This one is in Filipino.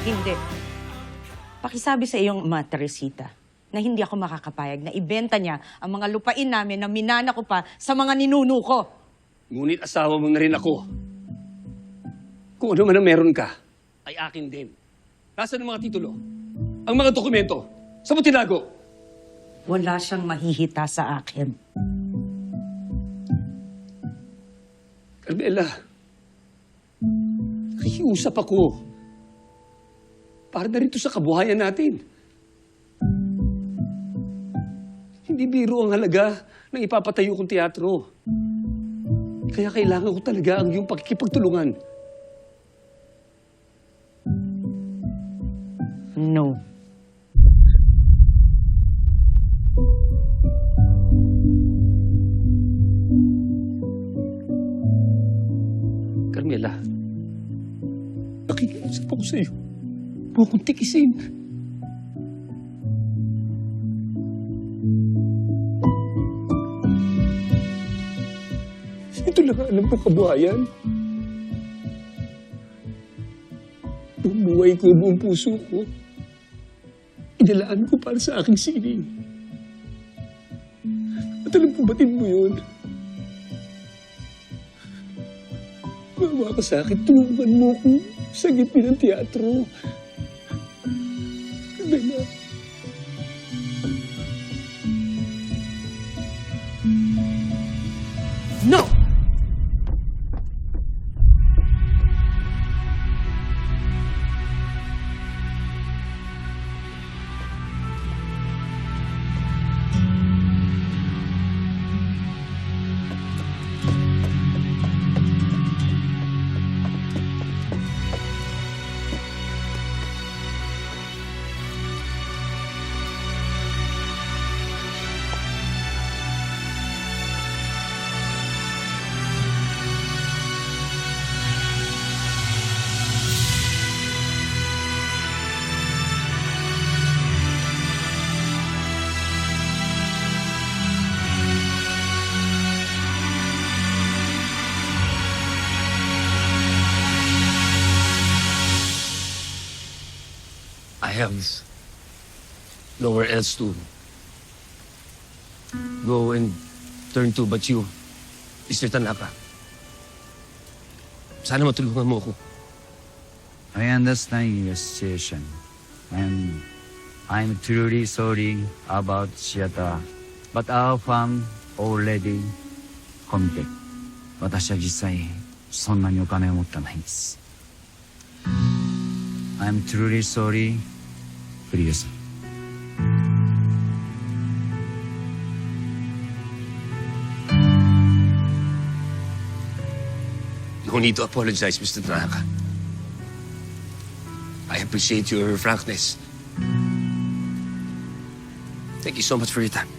hindi. Pakisabi sa iyong ama, Teresita, na hindi ako makakapayag na ibenta niya ang mga lupain namin na minana ko pa sa mga ninuno ko. Ngunit asawa mo na rin ako. Kung ano man ang meron ka, ay akin din. Nasaan ang mga titulo? Ang mga dokumento? Saan mo tinago? Wala siyang mahihita sa akin. Carmela, nakikiusap ako. Para na rito sa kabuhayan natin. Hindi biro ang halaga ng ipapatayo kong teatro. Kaya kailangan ko talaga ang iyong pakikipagtulungan. No. Carmela, nakikiusap ako sa iyo. Huwag kong tikisin. Ito lang ang alam ko kabuhayan. Buong buhay ko, buong puso ko, inalaan ko para sa aking sining. At alam ko, batin mo yun. Mawa ka sa akin, tulungan mo ko sa gitna ng teatro. Carmela. No! I have nowhere else to go and turn to but you, Mr. Tanaka. Sana matulungan mo ako. I understand your situation, and I'm truly sorry about theater, but our firm already committed. 私は実際そんなにお金を持ってないんです。I'm truly sorry, フリオさん。No need to apologize, Mr. Tanaka. I appreciate your frankness. Thank you so much for your time.